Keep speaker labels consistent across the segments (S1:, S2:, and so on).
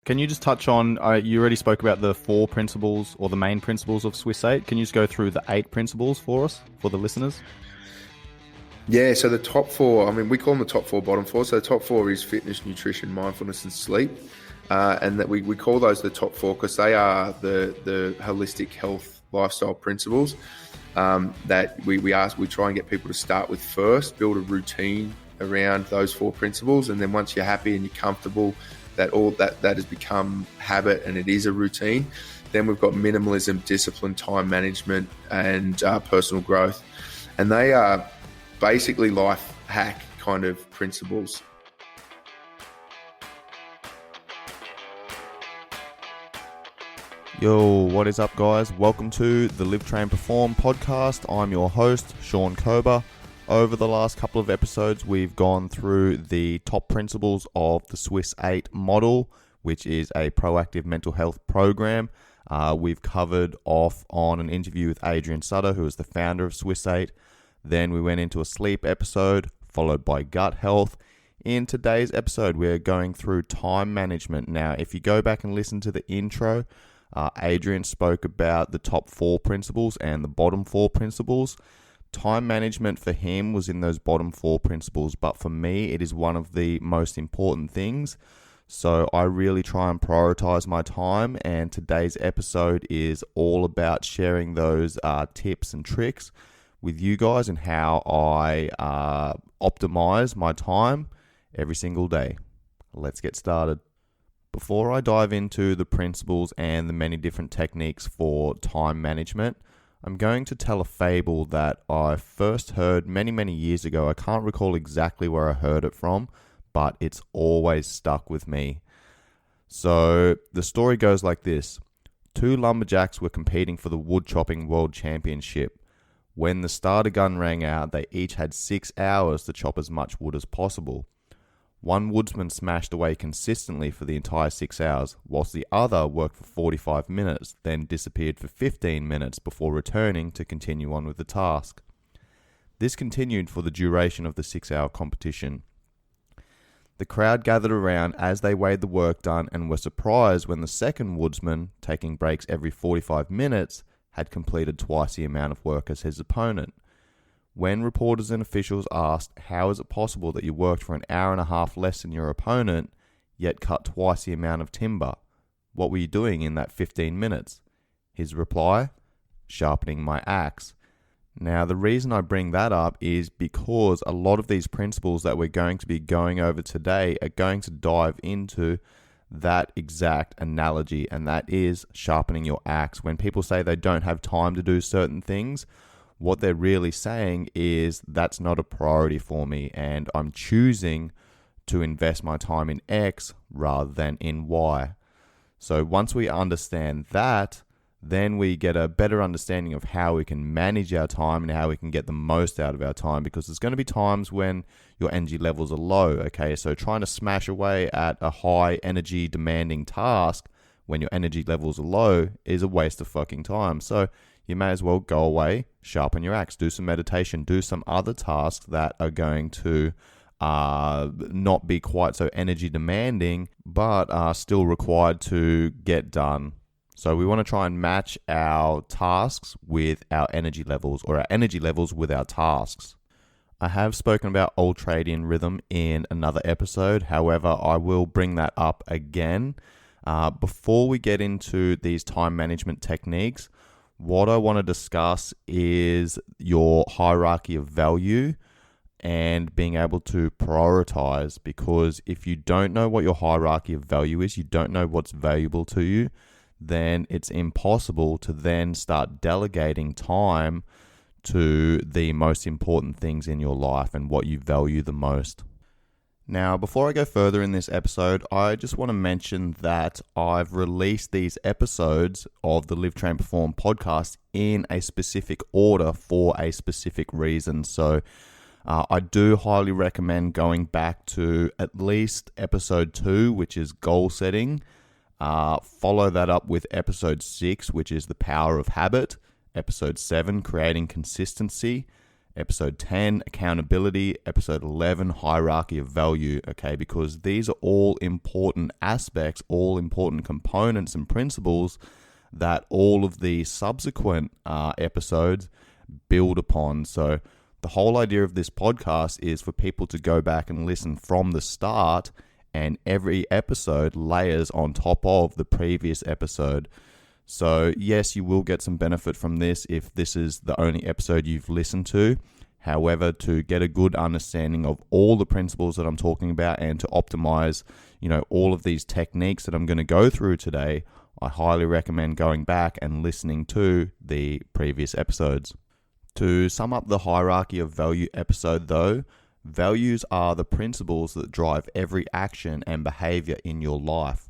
S1: Can you just touch on, you already spoke about the 4 principles or the main principles of Swiss 8. Can you just go through the 8 principles for us, for the listeners?
S2: Yeah, so the top 4, we call them the top 4, bottom 4. So the top 4 is fitness, nutrition, mindfulness, and sleep. And that we call those the top 4 because they are the holistic health lifestyle principles that we try and get people to start with first, build a routine around those 4 principles. And then once you're happy and you're comfortable, that has become habit and it is a routine. Then we've got minimalism, discipline, time management, and personal growth. And they are basically life hack kind of principles.
S1: Yo, what is up, guys? Welcome to the Live, Train, Perform podcast. I'm your host, Sean Kober. Over the last couple of episodes, we've gone through the top principles of the Swiss 8 model, which is a proactive mental health program. We've covered off on an interview with Adrian Sutter, who is the founder of Swiss 8. Then we went into a sleep episode, followed by gut health. In today's episode, we're going through time management. Now, if you go back and listen to the intro, Adrian spoke about the top 4 principles and the bottom 4 principles. Time management for him was in those bottom 4 principles, but for me, it is one of the most important things. So I really try and prioritize my time, and today's episode is all about sharing those tips and tricks with you guys and how I optimize my time every single day. Let's get started. Before I dive into the principles and the many different techniques for time management, I'm going to tell a fable that I first heard many years ago. I can't recall exactly where I heard it from, but it's always stuck with me. So the story goes like this. 2 lumberjacks were competing for the wood chopping world championship. When the starter gun rang out, they each had 6 hours to chop as much wood as possible. One woodsman smashed away consistently for the entire 6 hours, whilst the other worked for 45 minutes, then disappeared for 15 minutes before returning to continue on with the task. This continued for the duration of the 6-hour competition. The crowd gathered around as they weighed the work done and were surprised when the second woodsman, taking breaks every 45 minutes, had completed twice the amount of work as his opponent. When reporters and officials asked, how is it possible that you worked for an hour and a half less than your opponent, yet cut twice the amount of timber? What were you doing in that 15 minutes? His reply, sharpening my axe. Now, the reason I bring that up is because a lot of these principles that we're going to be going over today are going to dive into that exact analogy, and that is sharpening your axe. When people say they don't have time to do certain things, what they're really saying is that's not a priority for me, and I'm choosing to invest my time in X rather than in Y. So once we understand that, then we get a better understanding of how we can manage our time and how we can get the most out of our time, because there's going to be times when your energy levels are low, okay? So trying to smash away at a high energy demanding task when your energy levels are low is a waste of fucking time. So you may as well go away, sharpen your axe, do some meditation, do some other tasks that are going to not be quite so energy demanding, but are still required to get done. So we want to try and match our tasks with our energy levels, or our energy levels with our tasks. I have spoken about ultradian rhythm in another episode. However, I will bring that up again. Before we get into these time management techniques, what I want to discuss is your hierarchy of value and being able to prioritize, because if you don't know what your hierarchy of value is, you don't know what's valuable to you, then it's impossible to then start delegating time to the most important things in your life and what you value the most. Now, before I go further in this episode, I just want to mention that I've released these episodes of the Live, Train, Perform podcast in a specific order for a specific reason. So I do highly recommend going back to at least episode 2, which is goal setting. Follow that up with episode 6, which is the power of habit. Episode 7, creating consistency. episode 10, accountability, episode 11, hierarchy of value, okay? Because these are all important aspects, all important components and principles that all of the subsequent episodes build upon. So the whole idea of this podcast is for people to go back and listen from the start, and every episode layers on top of the previous episode. So yes, you will get some benefit from this if this is the only episode you've listened to. However, to get a good understanding of all the principles that I'm talking about and to optimize, all of these techniques that I'm going to go through today, I highly recommend going back and listening to the previous episodes. To sum up the hierarchy of value episode though, values are the principles that drive every action and behavior in your life.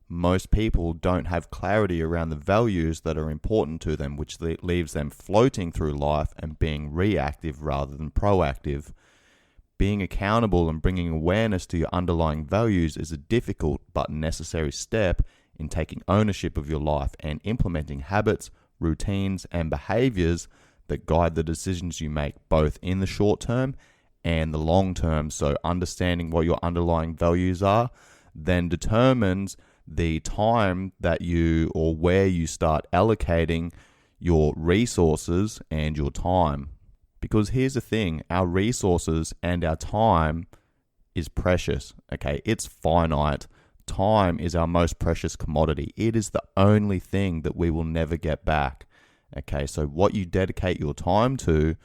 S1: Most people don't have clarity around the values that are important to them, which leaves them floating through life and being reactive rather than proactive. Being accountable and bringing awareness to your underlying values is a difficult but necessary step in taking ownership of your life and implementing habits, routines, and behaviors that guide the decisions you make both in the short term and the long term. So understanding what your underlying values are then determines the time that you or where you start allocating your resources and your time. Because here's the thing, our resources and our time is precious, okay? It's finite. Time is our most precious commodity. It is the only thing that we will never get back. Okay, so what you dedicate your time to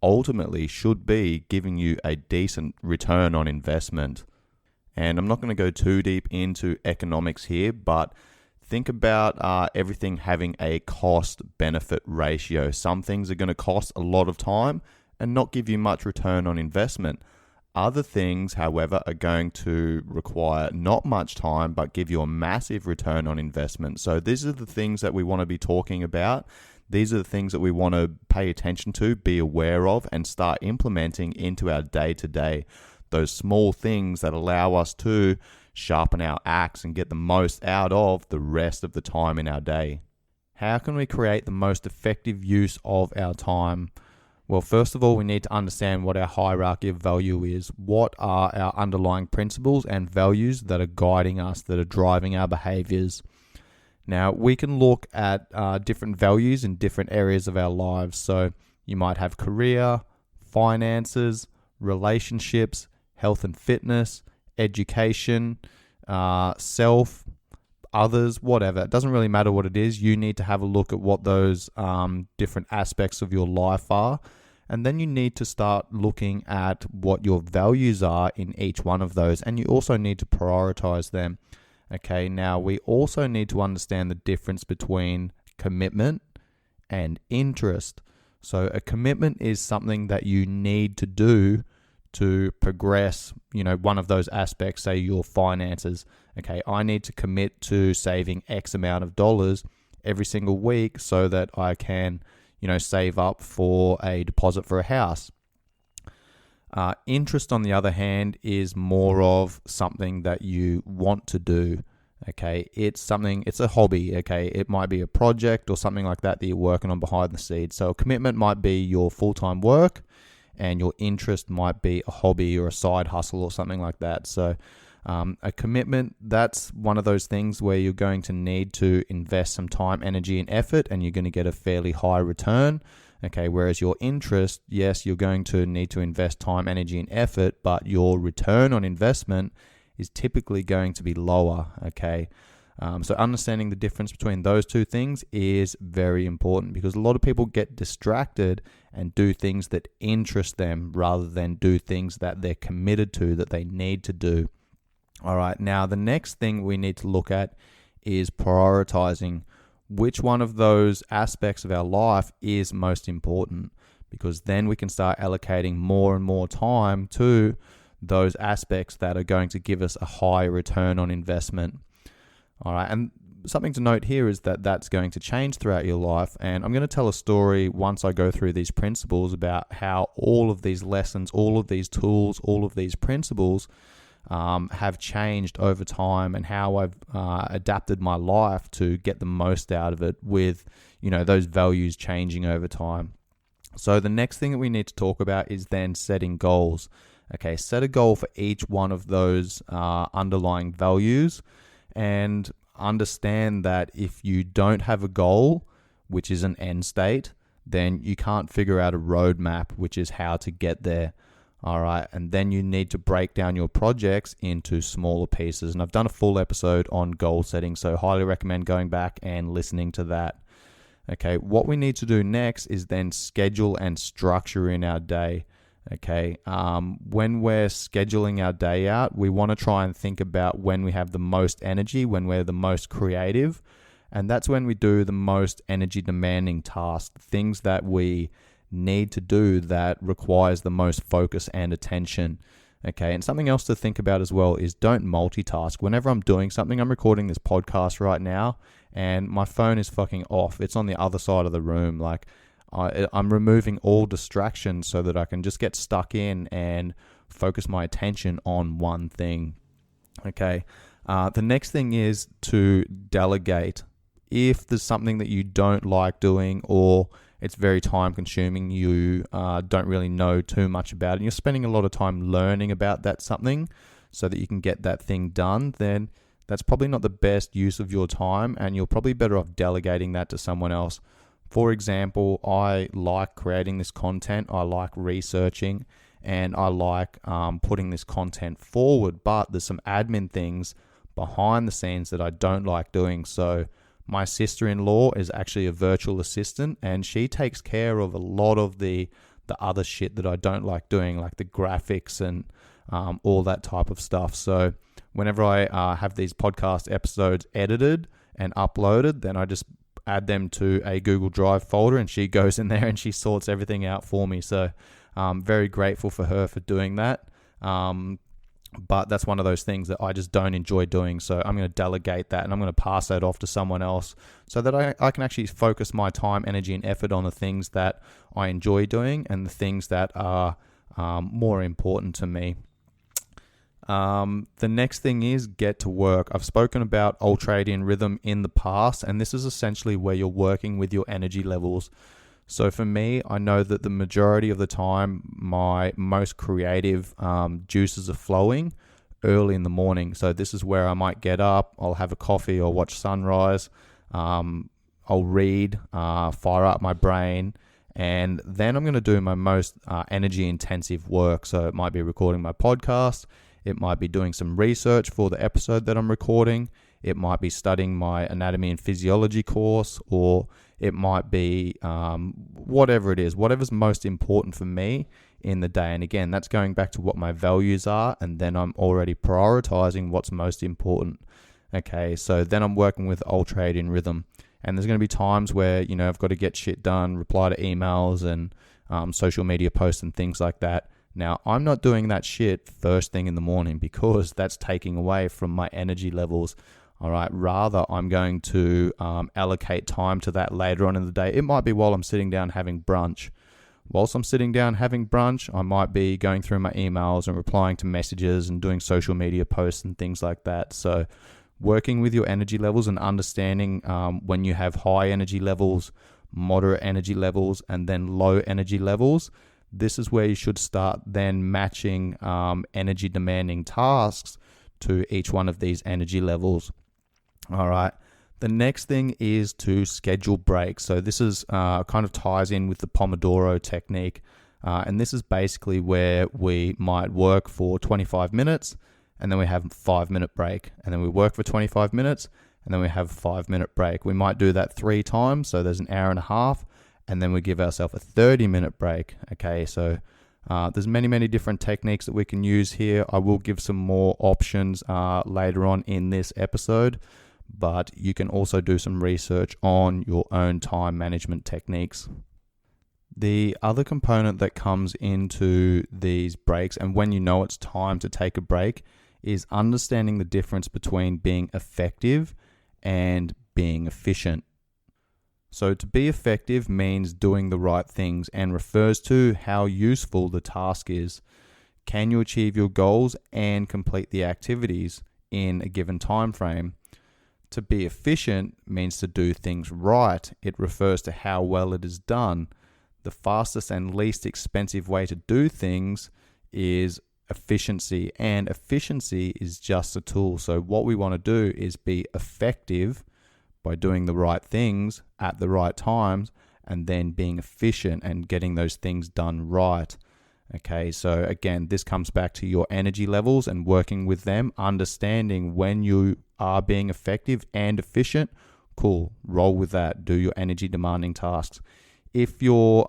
S1: ultimately should be giving you a decent return on investment. And I'm not going to go too deep into economics here, but think about everything having a cost-benefit ratio. Some things are going to cost a lot of time and not give you much return on investment. Other things, however, are going to require not much time, but give you a massive return on investment. So these are the things that we want to be talking about. These are the things that we want to pay attention to, be aware of, and start implementing into our day-to-day. Those small things that allow us to sharpen our axe and get the most out of the rest of the time in our day. How can we create the most effective use of our time? Well, first of all, we need to understand what our hierarchy of value is. What are our underlying principles and values that are guiding us, that are driving our behaviors? Now, we can look at different values in different areas of our lives. So you might have career, finances, relationships, health and fitness, education, self, others, whatever. It doesn't really matter what it is. You need to have a look at what those different aspects of your life are. And then you need to start looking at what your values are in each one of those. And you also need to prioritize them. Okay, now we also need to understand the difference between commitment and interest. So a commitment is something that you need to do to progress, one of those aspects, say your finances. Okay, I need to commit to saving X amount of dollars every single week so that I can, save up for a deposit for a house. Interest, on the other hand, is more of something that you want to do. Okay, it's a hobby. Okay, it might be a project or something like that you're working on behind the scenes. So a commitment might be your full-time work, and your interest might be a hobby or a side hustle or something like that. So a commitment, that's one of those things where you're going to need to invest some time, energy, and effort, and you're going to get a fairly high return. Okay, whereas your interest, yes, you're going to need to invest time, energy, and effort, but your return on investment is typically going to be lower. Okay, so understanding the difference between those two things is very important, because a lot of people get distracted and do things that interest them rather than do things that they're committed to, that they need to do. All right, now the next thing we need to look at is prioritizing which one of those aspects of our life is most important, because then we can start allocating more and more time to those aspects that are going to give us a high return on investment. All right, and something to note here is that that's going to change throughout your life, and I'm going to tell a story once I go through these principles about how all of these lessons, all of these tools, all of these principles have changed over time, and how I've adapted my life to get the most out of it with, those values changing over time. So the next thing that we need to talk about is then setting goals. Okay, set a goal for each one of those underlying values, and understand that if you don't have a goal, which is an end state, then you can't figure out a roadmap, which is how to get there. All right, and then you need to break down your projects into smaller pieces. And I've done a full episode on goal setting, so highly recommend going back and listening to that. Okay, what we need to do next is then schedule and structure in our day. Okay, when we're scheduling our day out, we want to try and think about when we have the most energy, when we're the most creative, and that's when we do the most energy demanding tasks, things that we need to do that requires the most focus and attention. Okay, and something else to think about as well is don't multitask. Whenever I'm doing something, I'm recording this podcast right now, and my phone is fucking off. It's on the other side of the room. Like, I'm removing all distractions so that I can just get stuck in and focus my attention on one thing. Okay, the next thing is to delegate. If there's something that you don't like doing, or it's very time consuming, you don't really know too much about it, and you're spending a lot of time learning about that something so that you can get that thing done, then that's probably not the best use of your time, and you're probably better off delegating that to someone else. For example, I like creating this content, I like researching, and I like putting this content forward, but there's some admin things behind the scenes that I don't like doing. So my sister-in-law is actually a virtual assistant, and she takes care of a lot of the other shit that I don't like doing, like the graphics and all that type of stuff. So whenever I have these podcast episodes edited and uploaded, then I just add them to a Google Drive folder, and she goes in there and she sorts everything out for me. So I'm very grateful for her for doing that. But that's one of those things that I just don't enjoy doing. So I'm going to delegate that, and I'm going to pass that off to someone else so that I can actually focus my time, energy, and effort on the things that I enjoy doing and the things that are more important to me. The next thing is get to work. I've spoken about ultradian rhythm in the past, and this is essentially where you're working with your energy levels. So for me, I know that the majority of the time, my most creative juices are flowing early in the morning. So this is where I might get up, I'll have a coffee or watch sunrise, I'll read, fire up my brain, and then I'm going to do my most energy intensive work. So it might be recording my podcast, it might be doing some research for the episode that I'm recording, it might be studying my anatomy and physiology course, or it might be whatever it is, whatever's most important for me in the day. And again, that's going back to what my values are, and then I'm already prioritizing what's most important. Okay, so then I'm working with ultradian rhythm, and there's going to be times where, you know, I've got to get shit done, reply to emails and social media posts and things like that. Now, I'm not doing that shit first thing in the morning because that's taking away from my energy levels. All right, rather, I'm going to allocate time to that later on in the day. It might be while I'm sitting down having brunch. Whilst I'm sitting down having brunch, I might be going through my emails and replying to messages and doing social media posts and things like that. So working with your energy levels and understanding when you have high energy levels, moderate energy levels, and then low energy levels, this is where you should start then matching energy demanding tasks to each one of these energy levels. All right. The next thing is to schedule breaks. So this is kind of ties in with the Pomodoro technique. And this is basically where we might work for 25 minutes and then we have a 5-minute break. And then we work for 25 minutes and then we have a 5-minute break. We might do that 3 times. So there's an hour and a half, and then we give ourselves a 30-minute break. Okay. So there's many different techniques that we can use here. I will give some more options later on in this episode, but you can also do some research on your own time management techniques. The other component that comes into these breaks, and when you know it's time to take a break, is understanding the difference between being effective and being efficient. So to be effective means doing the right things and refers to how useful the task is. Can you achieve your goals and complete the activities in a given time frame? To be efficient means to do things right. It refers to how well it is done. the fastest and least expensive way to do things is efficiency, and efficiency is just a tool. So what we want to do is be effective by doing the right things at the right times, and then being efficient and getting those things done right. Okay, so again, this comes back to your energy levels and working with them, understanding when you are being effective and efficient. Cool, roll with that. Do your energy demanding tasks. If you're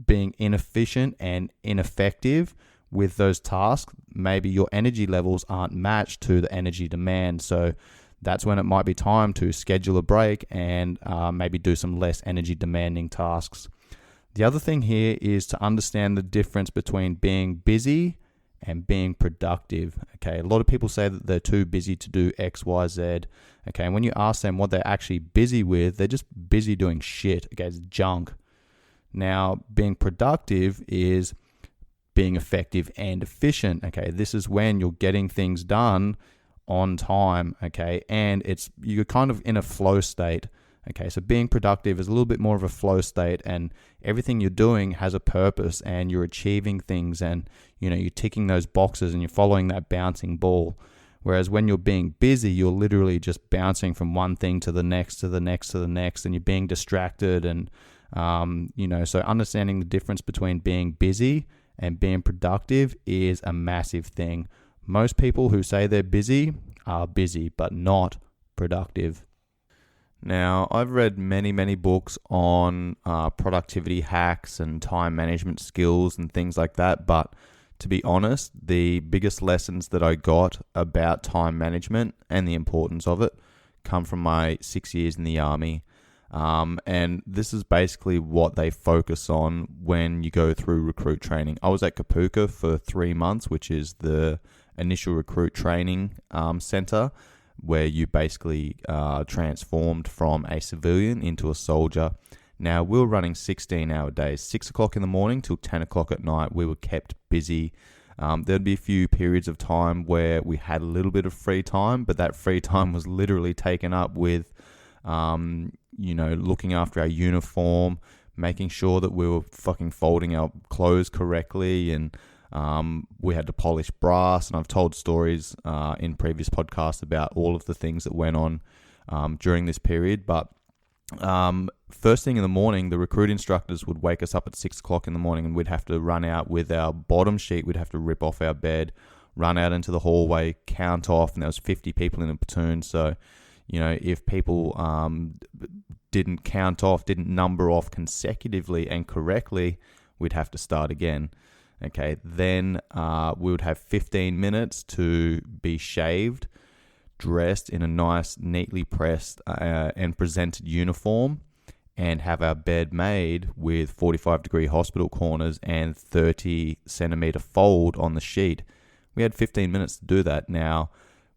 S1: being inefficient and ineffective with those tasks, maybe your energy levels aren't matched to the energy demand. So that's when it might be time to schedule a break and maybe do some less energy demanding tasks. The other thing here is to understand the difference between being busy and being productive. Okay, a lot of people say that they're too busy to do X, Y, Z. Okay, and when you ask them what they're actually busy with, they're just busy doing shit. Okay, it's junk. Now, being productive is being effective and efficient. Okay, this is when you're getting things done on time. Okay, and you're kind of in a flow state. Okay, so being productive is a little bit more of a flow state, and everything you're doing has a purpose, and you're achieving things, and you're ticking those boxes, and you're following that bouncing ball. Whereas when you're being busy, you're literally just bouncing from one thing to the next, to the next, to the next, and you're being distracted. And so understanding the difference between being busy and being productive is a massive thing. Most people who say they're busy are busy, but not productive. Now, I've read many, many books on productivity hacks and time management skills and things like that, but to be honest, the biggest lessons that I got about time management and the importance of it come from my 6 years in the army. And this is basically what they focus on when you go through recruit training. I was at Kapuka for 3 months, which is the initial recruit training center, where you basically transformed from a civilian into a soldier. Now, we were running 16-hour days, 6 o'clock in the morning till 10 o'clock at night. We were kept busy. There'd be a few periods of time where we had a little bit of free time, but that free time was literally taken up with, looking after our uniform, making sure that we were fucking folding our clothes correctly, and we had to polish brass. And I've told stories in previous podcasts about all of the things that went on during this period. But first thing in the morning, the recruit instructors would wake us up at 6 o'clock in the morning, and we'd have to run out with our bottom sheet. We'd have to rip off our bed, run out into the hallway, count off, and there was 50 people in a platoon. So, if people didn't count off, didn't number off consecutively and correctly, we'd have to start again. Okay, then we would have 15 minutes to be shaved, dressed in a nice, neatly pressed and presented uniform, and have our bed made with 45-degree hospital corners and 30-centimeter fold on the sheet. We had 15 minutes to do that. Now,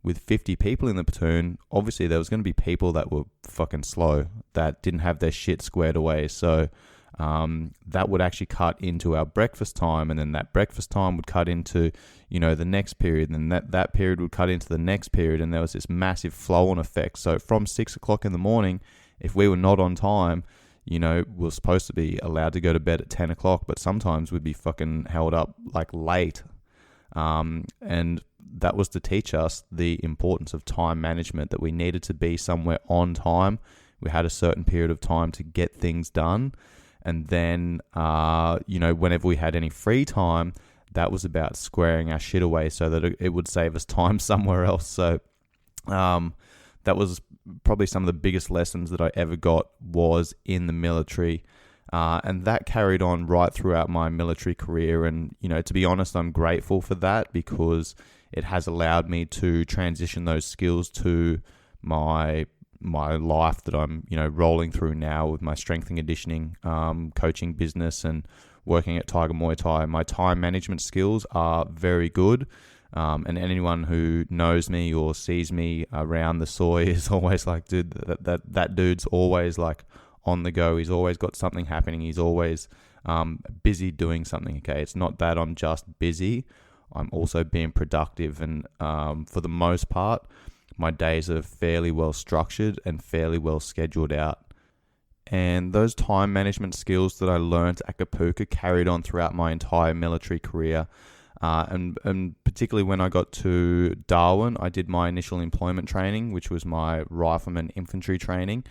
S1: with 50 people in the platoon, obviously there was going to be people that were fucking slow, that didn't have their shit squared away. So that would actually cut into our breakfast time, and then that breakfast time would cut into, the next period, and then that period would cut into the next period, and there was this massive flow-on effect. So from 6 o'clock in the morning, if we were not on time, we were supposed to be allowed to go to bed at 10 o'clock, but sometimes we'd be fucking held up like late. And that was to teach us the importance of time management, that we needed to be somewhere on time. We had a certain period of time to get things done. And then, whenever we had any free time, that was about squaring our shit away so that it would save us time somewhere else. So that was probably some of the biggest lessons that I ever got was in the military. And that carried on right throughout my military career. And, to be honest, I'm grateful for that, because it has allowed me to transition those skills to my life that I'm, rolling through now with my strength and conditioning coaching business and working at Tiger Muay Thai. My time management skills are very good. And anyone who knows me or sees me around the soy is always like, dude, that dude's always like on the go. He's always got something happening. He's always busy doing something. Okay, it's not that I'm just busy. I'm also being productive, and for the most part, my days are fairly well structured and fairly well scheduled out. And those time management skills that I learned at Kapuka carried on throughout my entire military career. And particularly when I got to Darwin, I did my initial employment training, which was my rifleman infantry training.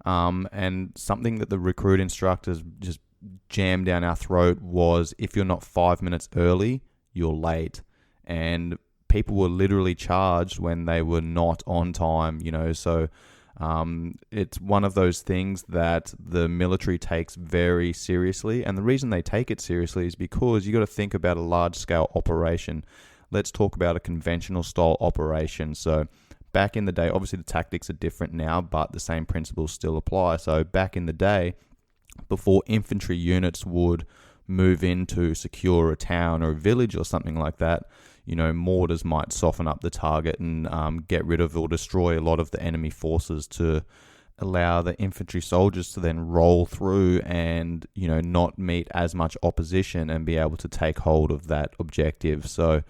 S1: And something that the recruit instructors just jammed down our throat was, if you're not 5 minutes early, you're late. And people were literally charged when they were not on time, so it's one of those things that the military takes very seriously. And the reason they take it seriously is because you got to think about a large-scale operation. Let's talk about a conventional style operation. So back in the day, obviously the tactics are different now, but the same principles still apply. So back in the day, before infantry units would move in to secure a town or a village or something like that, mortars might soften up the target and get rid of or destroy a lot of the enemy forces to allow the infantry soldiers to then roll through and, not meet as much opposition and be able to take hold of that objective. So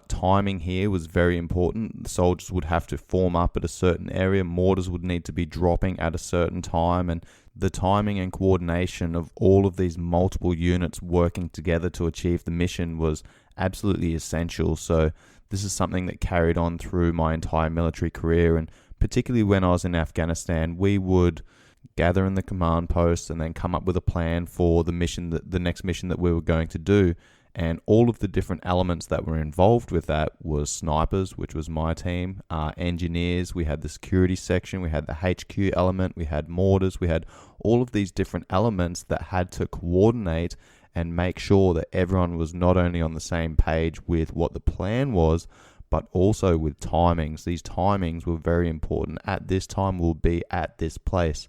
S1: timing here was very important. The soldiers would have to form up at a certain area. Mortars would need to be dropping at a certain time, and the timing and coordination of all of these multiple units working together to achieve the mission was absolutely essential. So this is something that carried on through my entire military career, and particularly when I was in Afghanistan, we would gather in the command post and then come up with a plan for the next mission that we were going to do. And all of the different elements that were involved with that was snipers, which was my team, engineers, we had the security section, we had the HQ element, we had mortars, we had all of these different elements that had to coordinate and make sure that everyone was not only on the same page with what the plan was, but also with timings. These timings were very important. At this time, we'll be at this place,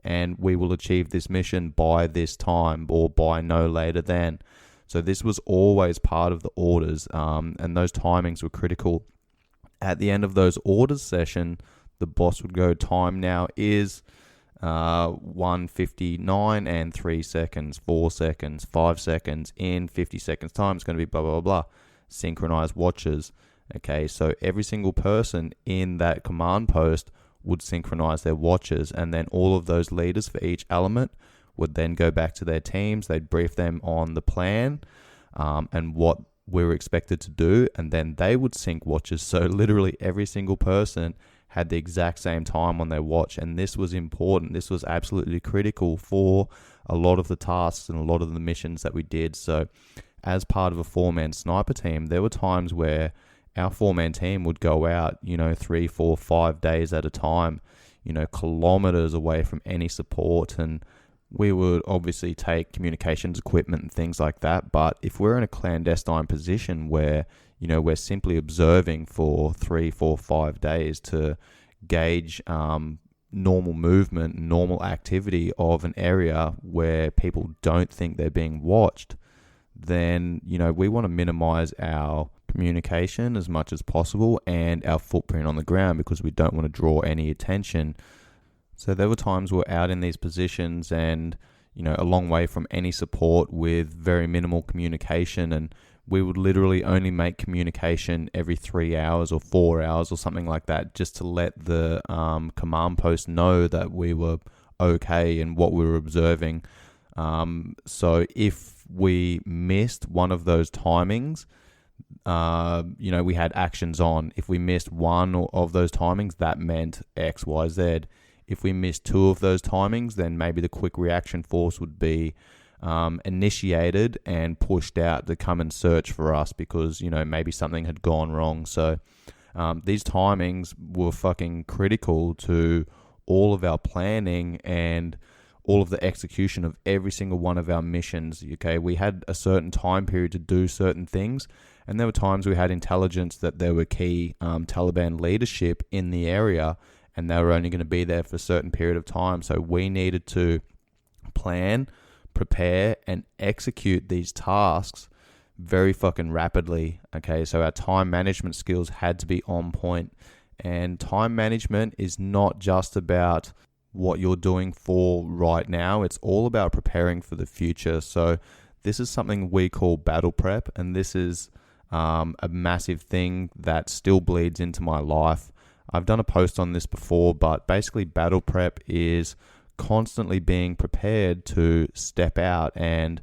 S1: and we will achieve this mission by this time or by no later than. So this was always part of the orders, and those timings were critical. At the end of those orders session, the boss would go, time now is 1:59 and 3 seconds, 4 seconds, 5 seconds. In 50 seconds time, it's going to be blah, blah, blah. Synchronized watches. Okay, so every single person in that command post would synchronize their watches, and then all of those leaders for each element would then go back to their teams. They'd brief them on the plan and what we were expected to do, and then they would sync watches. So literally every single person had the exact same time on their watch, and this was important. This was absolutely critical for a lot of the tasks and a lot of the missions that we did. So as part of a 4-man sniper team, there were times where our 4-man team would go out, 3, 4, 5 days at a time, kilometers away from any support, and we would obviously take communications equipment and things like that. But if we're in a clandestine position where, we're simply observing for 3, 4, 5 days to gauge normal movement, normal activity of an area where people don't think they're being watched, then, we want to minimize our communication as much as possible and our footprint on the ground, because we don't want to draw any attention. So there were times we're out in these positions and, a long way from any support with very minimal communication, and we would literally only make communication every 3 hours or 4 hours or something like that, just to let the command post know that we were okay and what we were observing. So if we missed one of those timings, we had actions on. If we missed one of those timings, that meant X, Y, Z. If we missed 2 of those timings, then maybe the quick reaction force would be initiated and pushed out to come and search for us because, maybe something had gone wrong. So these timings were fucking critical to all of our planning and all of the execution of every single one of our missions. Okay, we had a certain time period to do certain things, and there were times we had intelligence that there were key Taliban leadership in the area, and they were only going to be there for a certain period of time. So we needed to plan, prepare, and execute these tasks very fucking rapidly. Okay, so our time management skills had to be on point. And time management is not just about what you're doing for right now. It's all about preparing for the future. So this is something we call battle prep, and this is a massive thing that still bleeds into my life. I've done a post on this before, but basically battle prep is constantly being prepared to step out and,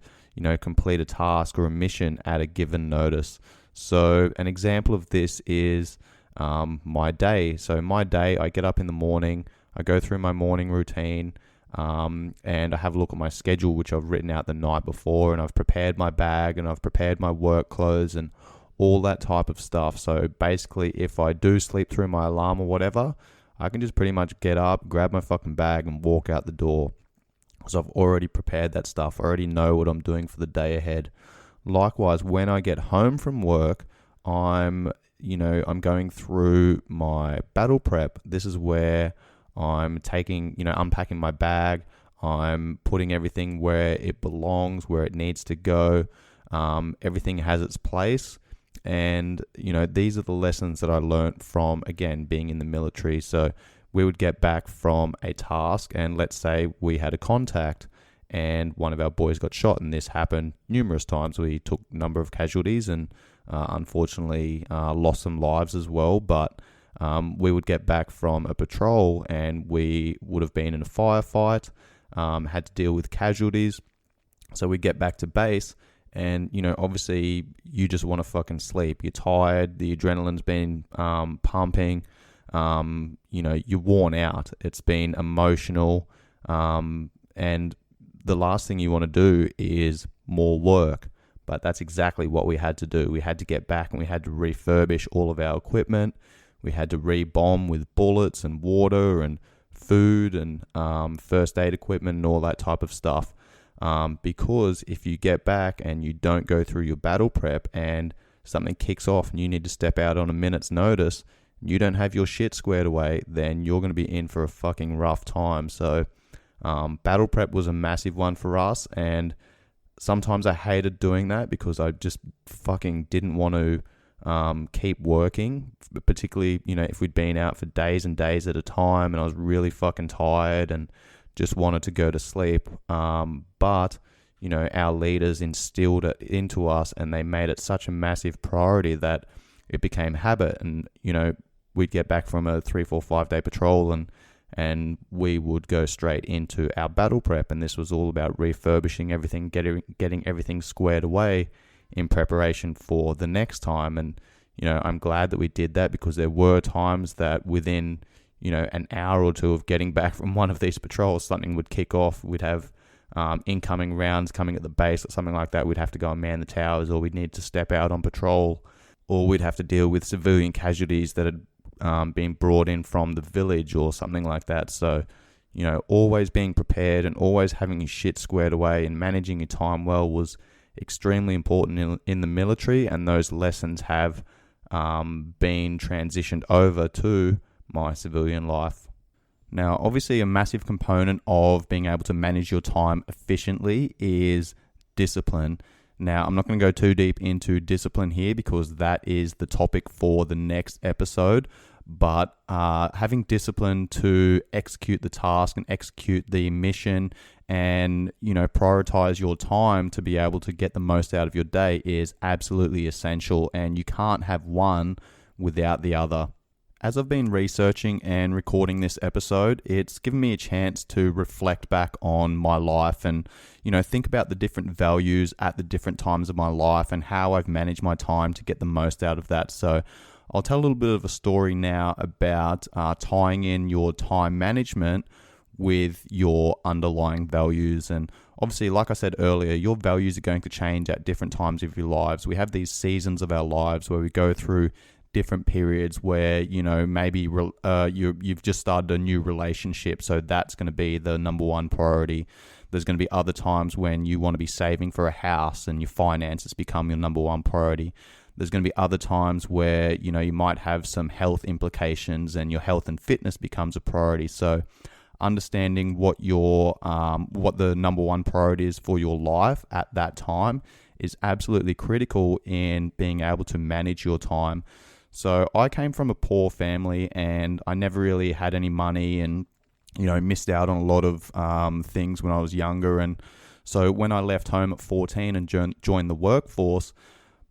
S1: complete a task or a mission at a given notice. So an example of this is my day. So my day, I get up in the morning, I go through my morning routine, and I have a look at my schedule, which I've written out the night before, and I've prepared my bag and I've prepared my work clothes and all that type of stuff. So basically, if I do sleep through my alarm or whatever, I can just pretty much get up, grab my fucking bag and walk out the door. So I've already prepared that stuff. I already know what I'm doing for the day ahead. Likewise, when I get home from work, I'm going through my battle prep. This is where I'm unpacking my bag. I'm putting everything where it belongs, where it needs to go. Everything has its place. And, these are the lessons that I learned from, again, being in the military. So we would get back from a task, and let's say we had a contact and one of our boys got shot, and this happened numerous times. We took a number of casualties and unfortunately lost some lives as well. But we would get back from a patrol and we would have been in a firefight, had to deal with casualties. So we get back to base and, obviously you just want to fucking sleep. You're tired. The adrenaline's been pumping. You're worn out. It's been emotional. And the last thing you want to do is more work. But that's exactly what we had to do. We had to get back and we had to refurbish all of our equipment. We had to re-bomb with bullets and water and food and first aid equipment and all that type of stuff. Because if you get back and you don't go through your battle prep and something kicks off and you need to step out on a minute's notice, you don't have your shit squared away, then you're going to be in for a fucking rough time. So battle prep was a massive one for us, and sometimes I hated doing that because I just fucking didn't want to keep working, particularly, if we'd been out for days and days at a time and I was really fucking tired and just wanted to go to sleep. But, our leaders instilled it into us and they made it such a massive priority that it became habit. And, we'd get back from a 3, 4, 5 day patrol and we would go straight into our battle prep. And this was all about refurbishing everything, getting everything squared away in preparation for the next time. And, I'm glad that we did that, because there were times that within, an hour or two of getting back from one of these patrols, something would kick off. We'd have incoming rounds coming at the base or something like that. We'd have to go and man the towers, or we'd need to step out on patrol, or we'd have to deal with civilian casualties that had been brought in from the village or something like that. So, always being prepared and always having your shit squared away and managing your time well was extremely important in the military, and those lessons have been transitioned over to my civilian life. Now, obviously, a massive component of being able to manage your time efficiently is discipline. Now, I'm not going to go too deep into discipline here because that is the topic for the next episode. But having discipline to execute the task and execute the mission and, prioritize your time to be able to get the most out of your day is absolutely essential. And you can't have one without the other. As I've been researching and recording this episode, it's given me a chance to reflect back on my life and, think about the different values at the different times of my life and how I've managed my time to get the most out of that. So I'll tell a little bit of a story now about tying in your time management with your underlying values. And obviously, like I said earlier, your values are going to change at different times of your lives. We have these seasons of our lives where we go through different periods where, maybe you've just started a new relationship, so that's going to be the number one priority. There's going to be other times when you want to be saving for a house and your finances become your number one priority. There's going to be other times where, you might have some health implications and your health and fitness becomes a priority. So understanding what the number one priority is for your life at that time is absolutely critical in being able to manage your time. So I came from a poor family and I never really had any money and, missed out on a lot of things when I was younger. And so when I left home at 14 and joined the workforce,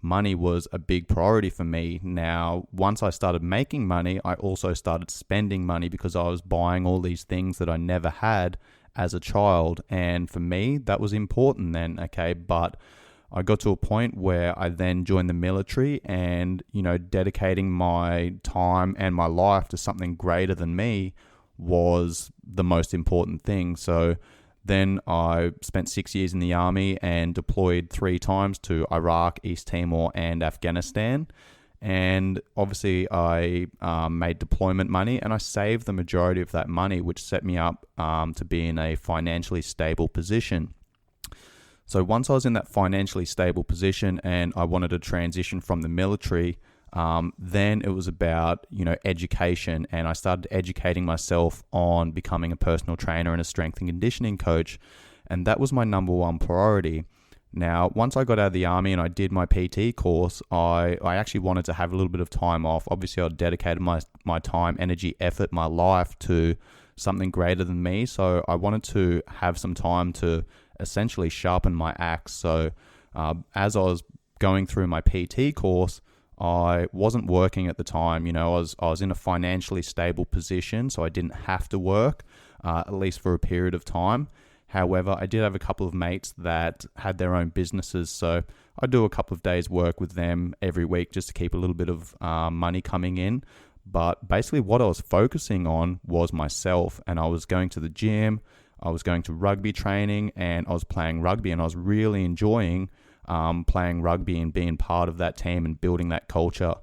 S1: money was a big priority for me. Now, once I started making money, I also started spending money because I was buying all these things that I never had as a child. And for me, that was important then, okay? But I got to a point where I then joined the military, and, dedicating my time and my life to something greater than me was the most important thing. So then I spent 6 years in the army and deployed 3 times to Iraq, East Timor, and Afghanistan. And obviously I made deployment money, and I saved the majority of that money, which set me up to be in a financially stable position. So once I was in that financially stable position and I wanted to transition from the military, then it was about, education, and I started educating myself on becoming a personal trainer and a strength and conditioning coach. And that was my number one priority. Now, once I got out of the army and I did my PT course, I actually wanted to have a little bit of time off. Obviously, I dedicated my time, energy, effort, my life to something greater than me. So I wanted to have some time to essentially sharpen my axe. So as I was going through my PT course, I wasn't working at the time. I was in a financially stable position, so I didn't have to work, at least for a period of time. However, I did have a couple of mates that had their own businesses, so I do a couple of days work with them every week just to keep a little bit of money coming in. But basically what I was focusing on was myself, and I was going to the gym, I was going to rugby training, and I was playing rugby, and I was really enjoying playing rugby and being part of that team and building that culture.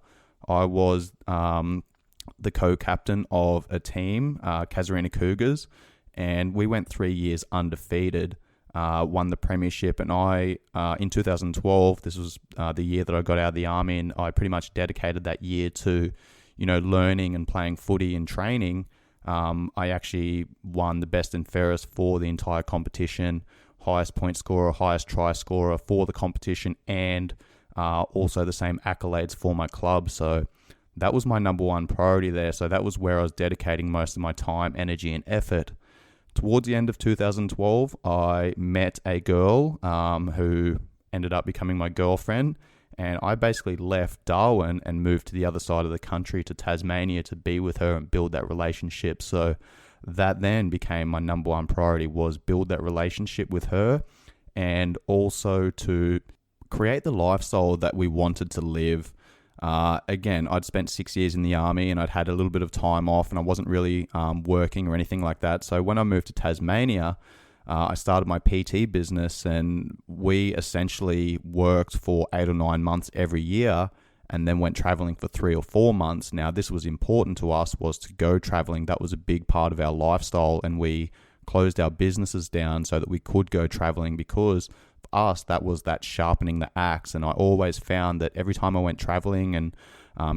S1: I was the co-captain of a team, Casuarina Cougars, and we went 3 years undefeated, won the premiership. And I, in 2012, this was the year that I got out of the army, and I pretty much dedicated that year to, learning and playing footy and training. I actually won the best and fairest for the entire competition, highest point scorer, highest try scorer for the competition, and also the same accolades for my club. So that was my number one priority there. So that was where I was dedicating most of my time, energy, and effort. Towards the end of 2012, I met a girl who ended up becoming my girlfriend, and I basically left Darwin and moved to the other side of the country to Tasmania to be with her and build that relationship. So that then became my number one priority, was build that relationship with her, and also to create the lifestyle that we wanted to live. Again, I'd spent 6 years in the army and I'd had a little bit of time off, and I wasn't really working or anything like that. So when I moved to Tasmania, I started my PT business, and we essentially worked for 8 or 9 months every year and then went traveling for 3 or 4 months. Now, this was important to us, was to go traveling. That was a big part of our lifestyle, and we closed our businesses down so that we could go traveling, because for us, that was that sharpening the axe. And I always found that every time I went traveling and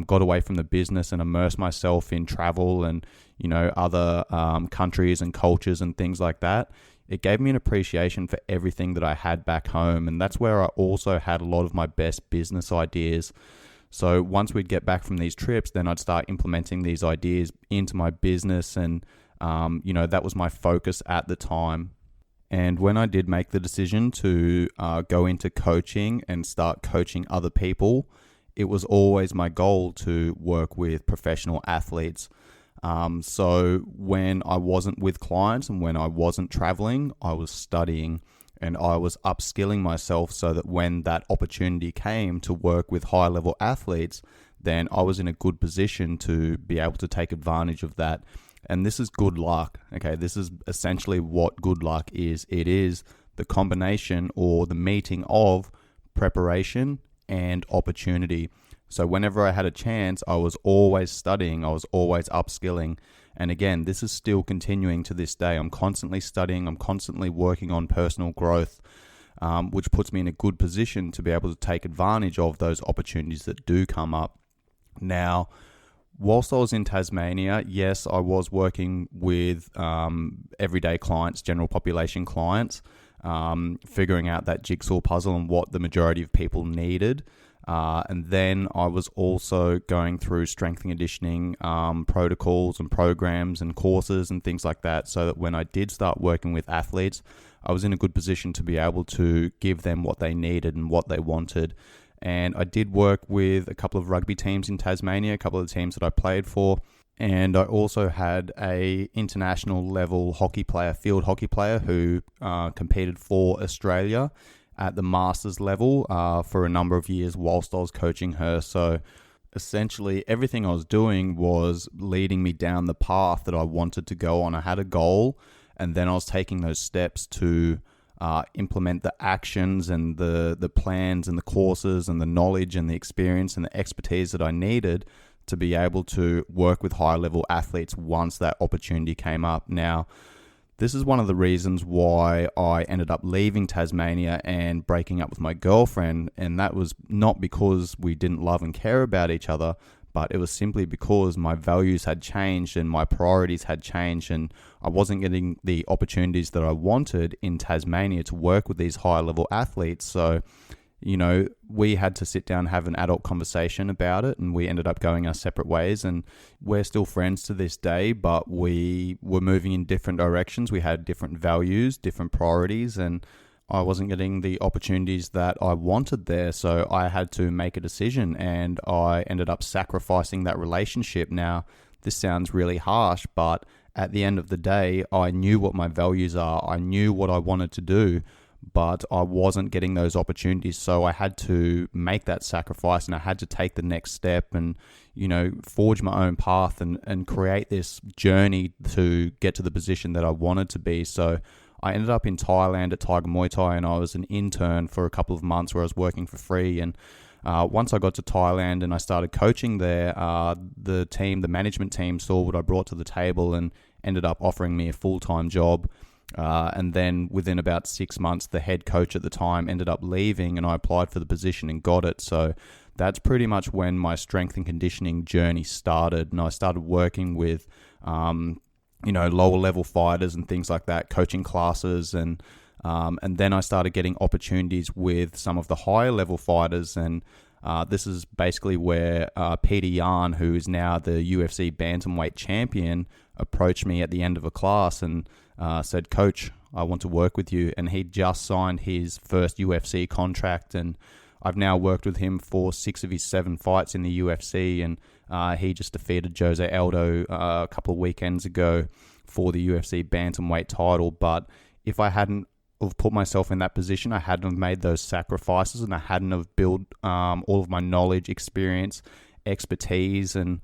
S1: got away from the business and immersed myself in travel and, other countries and cultures and things like that, it gave me an appreciation for everything that I had back home. And that's where I also had a lot of my best business ideas. So once we'd get back from these trips, then I'd start implementing these ideas into my business. And, that was my focus at the time. And when I did make the decision to go into coaching and start coaching other people, it was always my goal to work with professional athletes. So when I wasn't with clients and when I wasn't traveling, I was studying and I was upskilling myself so that when that opportunity came to work with high-level athletes, then I was in a good position to be able to take advantage of that. And this is good luck, okay? This is essentially what good luck is. It is the combination or the meeting of preparation and opportunity. So whenever I had a chance, I was always studying, I was always upskilling. And again, this is still continuing to this day. I'm constantly studying, I'm constantly working on personal growth, which puts me in a good position to be able to take advantage of those opportunities that do come up. Now, whilst I was in Tasmania, yes, I was working with everyday clients, general population clients, figuring out that jigsaw puzzle and what the majority of people needed. And then I was also going through strength and conditioning protocols and programs and courses and things like that, so that when I did start working with athletes, I was in a good position to be able to give them what they needed and what they wanted. And I did work with a couple of rugby teams in Tasmania, a couple of the teams that I played for. And I also had a international level hockey player, field hockey player, who competed for Australia at the Masters level for a number of years whilst I was coaching her. So essentially everything I was doing was leading me down the path that I wanted to go on. I had a goal, and then I was taking those steps to implement the actions and the plans and the courses and the knowledge and the experience and the expertise that I needed to be able to work with higher level athletes once that opportunity came up. Now, this is one of the reasons why I ended up leaving Tasmania and breaking up with my girlfriend. And that was not because we didn't love and care about each other, but it was simply because my values had changed and my priorities had changed, and I wasn't getting the opportunities that I wanted in Tasmania to work with these higher level athletes. So, we had to sit down and have an adult conversation about it, and we ended up going our separate ways, and we're still friends to this day, but we were moving in different directions. We had different values, different priorities, and I wasn't getting the opportunities that I wanted there. So I had to make a decision, and I ended up sacrificing that relationship. Now, this sounds really harsh, but at the end of the day, I knew what my values are. I knew what I wanted to do, but I wasn't getting those opportunities. So I had to make that sacrifice, and I had to take the next step and, forge my own path and create this journey to get to the position that I wanted to be. So I ended up in Thailand at Tiger Muay Thai, and I was an intern for a couple of months where I was working for free. And once I got to Thailand and I started coaching there, the management team saw what I brought to the table and ended up offering me a full-time job. And then within about 6 months, the head coach at the time ended up leaving, and I applied for the position and got it. So that's pretty much when my strength and conditioning journey started. And I started working with, lower level fighters and things like that, coaching classes. And then I started getting opportunities with some of the higher level fighters. And this is basically where Peter Yan, who is now the UFC bantamweight champion, approached me at the end of a class and said, "Coach, I want to work with you." And he just signed his first UFC contract, and I've now worked with him for 6 of his 7 fights in the UFC, and he just defeated Jose Aldo a couple of weekends ago for the UFC bantamweight title. But if I hadn't have put myself in that position, I hadn't have made those sacrifices, and I hadn't have built all of my knowledge, experience, expertise, and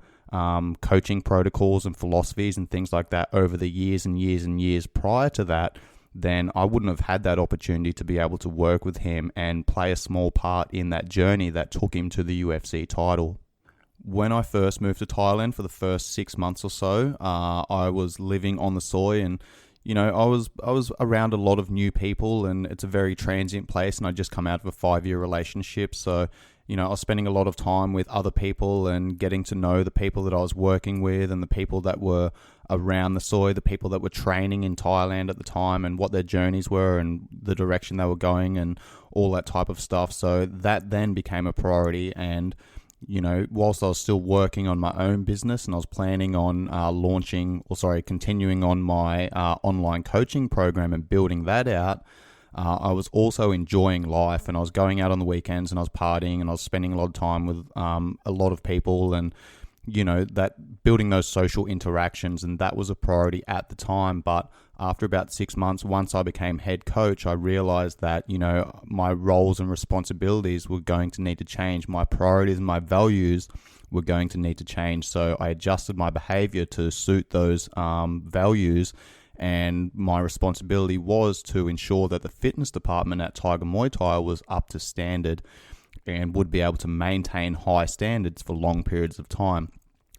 S1: coaching protocols and philosophies and things like that over the years and years and years prior to that, then I wouldn't have had that opportunity to be able to work with him and play a small part in that journey that took him to the UFC title. When I first moved to Thailand for the first 6 months or so, I was living on the soy, and I was around a lot of new people, and it's a very transient place, and I just come out of a 5-year relationship. So, I was spending a lot of time with other people and getting to know the people that I was working with and the people that were around the soy, the people that were training in Thailand at the time and what their journeys were and the direction they were going and all that type of stuff. So that then became a priority. And, whilst I was still working on my own business and I was planning on continuing on my online coaching program and building that out, I was also enjoying life, and I was going out on the weekends and I was partying and I was spending a lot of time with a lot of people, and that building those social interactions, and that was a priority at the time. But after about 6 months, once I became head coach, I realized that my roles and responsibilities were going to need to change. My priorities and my values were going to need to change. So I adjusted my behavior to suit those values. And my responsibility was to ensure that the fitness department at Tiger Muay Thai was up to standard and would be able to maintain high standards for long periods of time.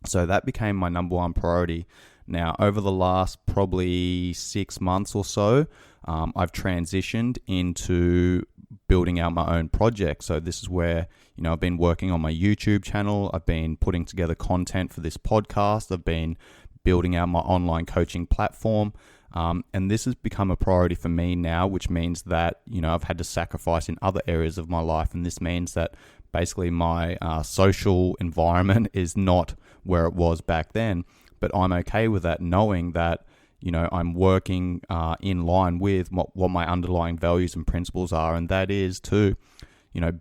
S1: So that became my number one priority. Now, over the last probably 6 months or so, I've transitioned into building out my own project. So this is where, I've been working on my YouTube channel. I've been putting together content for this podcast. I've been building out my online coaching platform. And this has become a priority for me now, which means that, I've had to sacrifice in other areas of my life. And this means that basically my social environment is not where it was back then. But I'm okay with that, knowing that, I'm working in line with what my underlying values and principles are. And that is to,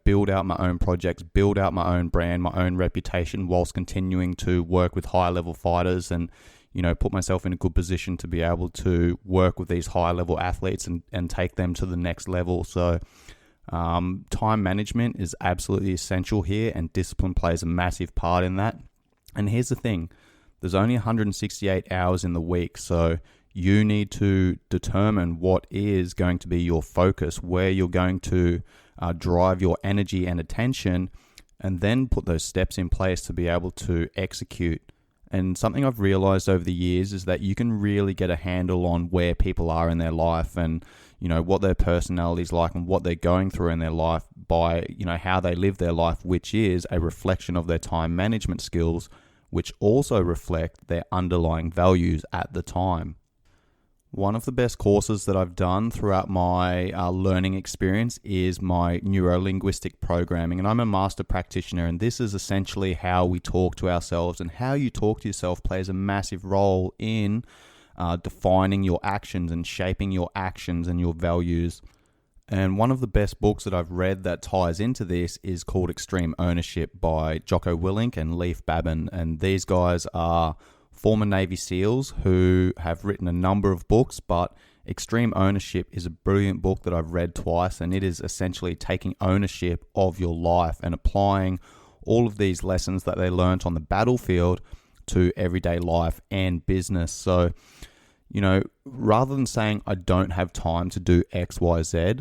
S1: build out my own projects, build out my own brand, my own reputation, whilst continuing to work with high level fighters and, put myself in a good position to be able to work with these high level athletes and take them to the next level. So time management is absolutely essential here, and discipline plays a massive part in that. And here's the thing, there's only 168 hours in the week, so you need to determine what is going to be your focus, where you're going to drive your energy and attention, and then put those steps in place to be able to execute. And something I've realized over the years is that you can really get a handle on where people are in their life and, what their personality is like and what they're going through in their life by, how they live their life, which is a reflection of their time management skills, which also reflect their underlying values at the time. One of the best courses that I've done throughout my learning experience is my neuro-linguistic programming, and I'm a master practitioner, and this is essentially how we talk to ourselves, and how you talk to yourself plays a massive role in defining your actions and shaping your actions and your values. And one of the best books that I've read that ties into this is called Extreme Ownership by Jocko Willink and Leif Babin, and these guys are former Navy SEALs who have written a number of books, but Extreme Ownership is a brilliant book that I've read twice, and it is essentially taking ownership of your life and applying all of these lessons that they learnt on the battlefield to everyday life and business. So, rather than saying, I don't have time to do X, Y, Z,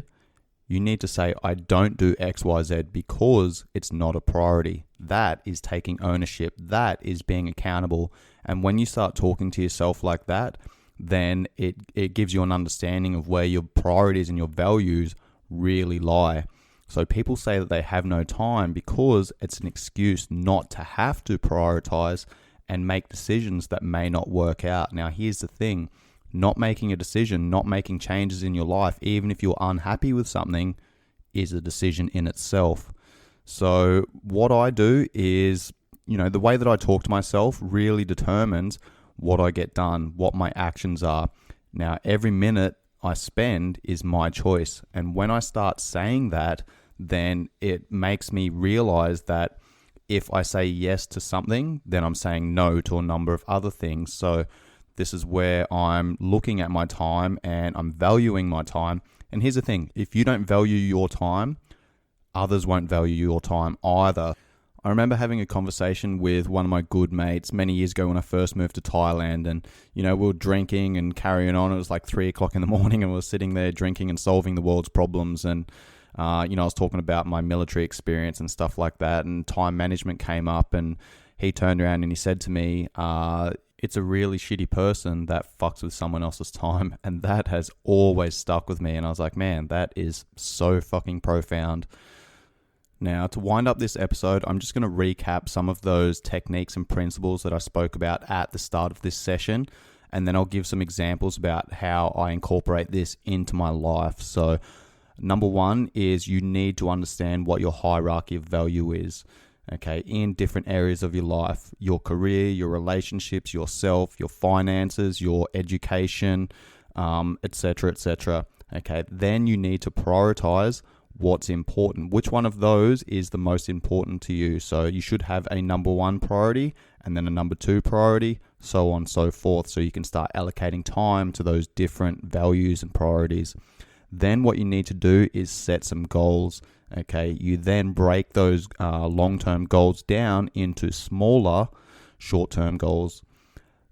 S1: you need to say, I don't do X, Y, Z because it's not a priority. That is taking ownership. That is being accountable. And when you start talking to yourself like that, then it gives you an understanding of where your priorities and your values really lie. So people say that they have no time because it's an excuse not to have to prioritize and make decisions that may not work out. Now, here's the thing. Not making a decision, not making changes in your life, even if you're unhappy with something, is a decision in itself. So what I do is, the way that I talk to myself really determines what I get done, what my actions are. Now, every minute I spend is my choice. And when I start saying that, then it makes me realize that if I say yes to something, then I'm saying no to a number of other things. So this is where I'm looking at my time and I'm valuing my time. And here's the thing, if you don't value your time, others won't value your time either. I remember having a conversation with one of my good mates many years ago when I first moved to Thailand, and we were drinking and carrying on. It was like 3 o'clock in the morning and we were sitting there drinking and solving the world's problems. And I was talking about my military experience and stuff like that, and time management came up, and he turned around and he said to me, it's a really shitty person that fucks with someone else's time. And that has always stuck with me. And I was like, man, that is so fucking profound. Now, to wind up this episode, I'm just going to recap some of those techniques and principles that I spoke about at the start of this session, and then I'll give some examples about how I incorporate this into my life. So, number one is you need to understand what your hierarchy of value is, okay, in different areas of your life, your career, your relationships, yourself, your finances, your education, etc., etc. Okay, then you need to prioritize what's important. Which one of those is the most important to you? So you should have a number one priority and then a number two priority, so on and so forth. So you can start allocating time to those different values and priorities. Then what you need to do is set some goals. Okay, you then break those long-term goals down into smaller short-term goals.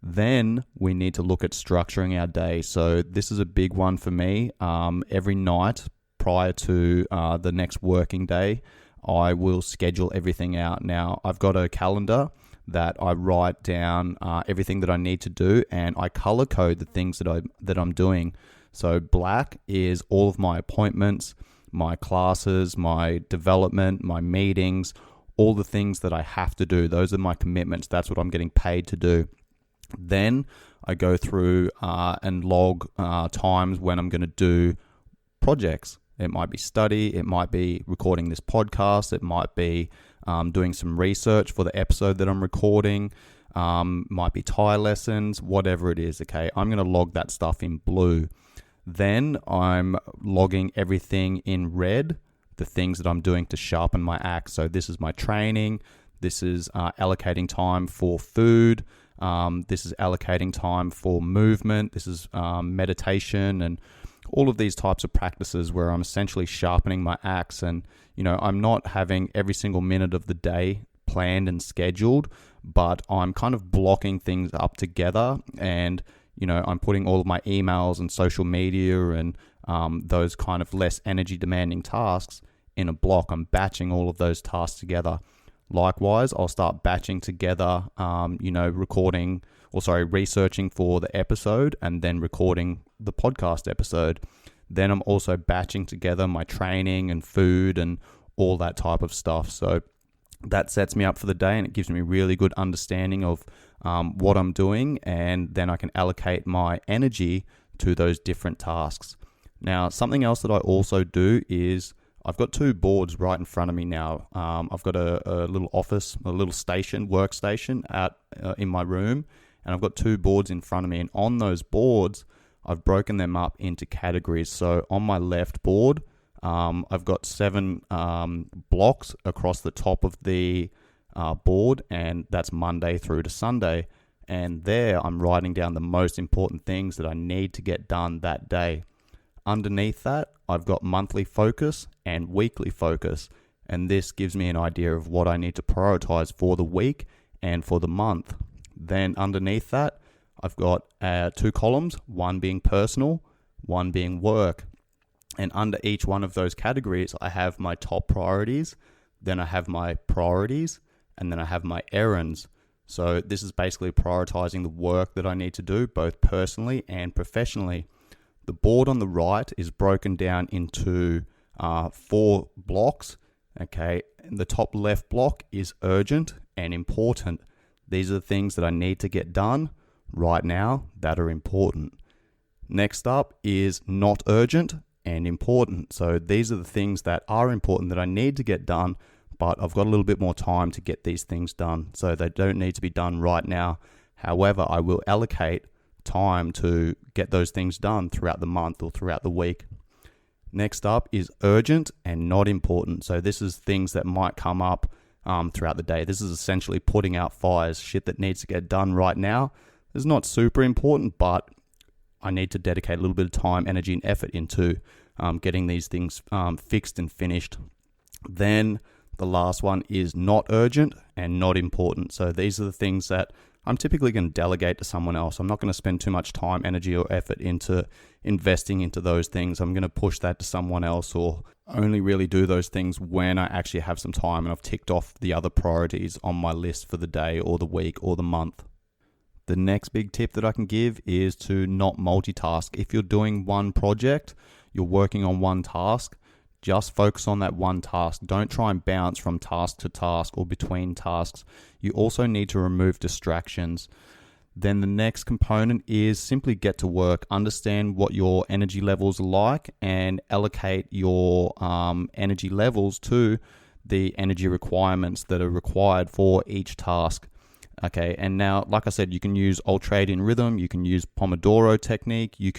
S1: Then we need to look at structuring our day. So this is a big one for me. Every night prior to the next working day, I will schedule everything out. Now, I've got a calendar that I write down everything that I need to do, and I color code the things that I'm doing. So black is all of my appointments, my classes, my development, my meetings, all the things that I have to do. Those are my commitments. That's what I'm getting paid to do. Then I go through and log times when I'm going to do projects. It might be study, it might be recording this podcast, it might be doing some research for the episode that I'm recording, might be Thai lessons, whatever it is, okay? I'm going to log that stuff in blue. Then I'm logging everything in red the things that I'm doing to sharpen my axe. So this is my training. This is allocating time for food. This is allocating time for movement. This is meditation and all of these types of practices where I'm essentially sharpening my axe. And, I'm not having every single minute of the day planned and scheduled, but I'm kind of blocking things up together. And, I'm putting all of my emails and social media and those kind of less energy demanding tasks in a block. I'm batching all of those tasks together. Likewise, I'll start batching together, researching for the episode and then recording the podcast episode. Then I'm also batching together my training and food and all that type of stuff. So that sets me up for the day, and it gives me a really good understanding of what I'm doing, and then I can allocate my energy to those different tasks. Now, something else that I also do is I've got 2 boards right in front of me now. I've got a little office, a little workstation in my room, and I've got 2 boards in front of me. And on those boards, I've broken them up into categories. So on my left board, I've got 7 blocks across the top of the board, and that's Monday through to Sunday. And there I'm writing down the most important things that I need to get done that day. Underneath that, I've got monthly focus and weekly focus, and this gives me an idea of what I need to prioritize for the week and for the month. Then underneath that, I've got 2 columns, one being personal, one being work. And under each one of those categories, I have my top priorities, then I have my priorities, and then I have my errands. So this is basically prioritizing the work that I need to do, both personally and professionally. The board on the right is broken down into 4 blocks. Okay, and the top left block is urgent and important. These are the things that I need to get done right now that are important. Next up is not urgent and important. So these are the things that are important that I need to get done, but I've got a little bit more time to get these things done. So they don't need to be done right now. However, I will allocate time to get those things done throughout the month or throughout the week. Next up is urgent and not important. So this is things that might come up throughout the day. This is essentially putting out fires, shit that needs to get done right now. It's not super important, but I need to dedicate a little bit of time, energy, and effort into getting these things fixed and finished. Then the last one is not urgent and not important. So these are the things that I'm typically going to delegate to someone else. I'm not going to spend too much time, energy, or effort into investing into those things. I'm going to push that to someone else, or only really do those things when I actually have some time and I've ticked off the other priorities on my list for the day or the week or the month. The next big tip that I can give is to not multitask. If you're doing one project, you're working on one task, just focus on that one task. Don't try and bounce from task to task or between tasks. You also need to remove distractions. Then the next component is simply get to work. Understand what your energy levels are like and allocate your energy levels to the energy requirements that are required for each task. Okay, and now, like I said, you can use ultradian rhythm, you can use Pomodoro technique, you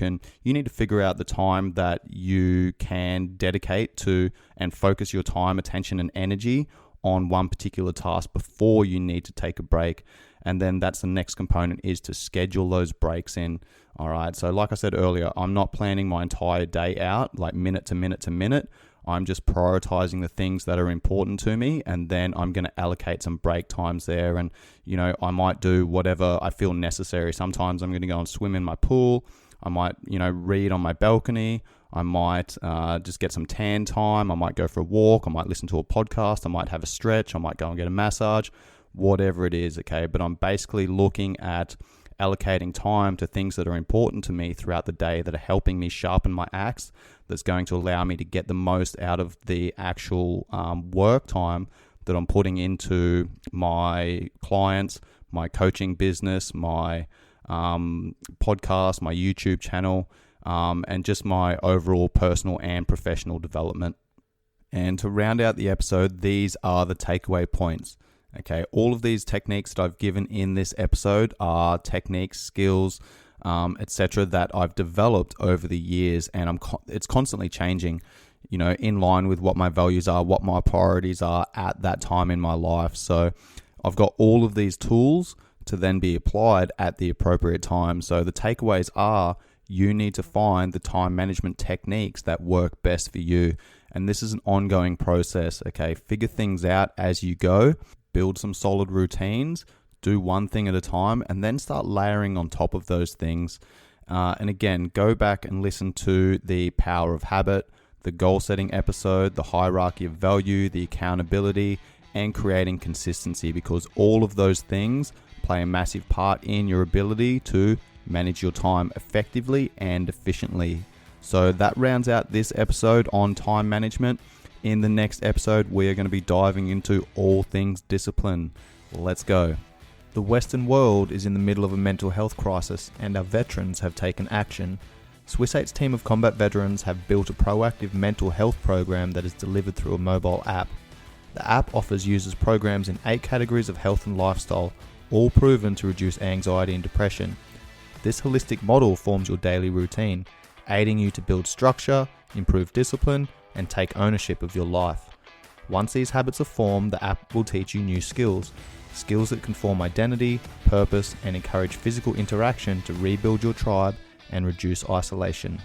S1: need to figure out the time that you can dedicate to and focus your time, attention, and energy on one particular task before you need to take a break. And then that's the next component, is to schedule those breaks in. All right, so like I said earlier, I'm not planning my entire day out, like minute to minute to minute. I'm just prioritizing the things that are important to me, and then I'm going to allocate some break times there. And, I might do whatever I feel necessary. Sometimes I'm going to go and swim in my pool. I might, read on my balcony. I might just get some tan time. I might go for a walk. I might listen to a podcast. I might have a stretch. I might go and get a massage, whatever it is, okay? But I'm basically looking at allocating time to things that are important to me throughout the day, that are helping me sharpen my axe, that's going to allow me to get the most out of the actual work time that I'm putting into my clients, my coaching business, my podcast, my YouTube channel, and just my overall personal and professional development. And to round out the episode, these are the takeaway points. Okay, all of these techniques that I've given in this episode are techniques, skills, etc. that I've developed over the years, and it's constantly changing. in line with what my values are, what my priorities are at that time in my life. So I've got all of these tools to then be applied at the appropriate time. So the takeaways are, you need to find the time management techniques that work best for you. And this is an ongoing process, okay? Figure things out as you go, build some solid routines, do one thing at a time, and then start layering on top of those things. And again, go back and listen to the Power of Habit, the goal setting episode, the hierarchy of value, the accountability, and creating consistency, because all of those things play a massive part in your ability to manage your time effectively and efficiently. So that rounds out this episode on time management. In the next episode, we are going to be diving into all things discipline. Let's go. The Western world is in the middle of a mental health crisis, and our veterans have taken action. Swiss8's team of combat veterans have built a proactive mental health program that is delivered through a mobile app. The app offers users programs in 8 categories of health and lifestyle, all proven to reduce anxiety and depression. This holistic model forms your daily routine, aiding you to build structure, improve discipline, and take ownership of your life. Once these habits are formed, the app will teach you new skills that can form identity, purpose, and encourage physical interaction to rebuild your tribe and reduce isolation.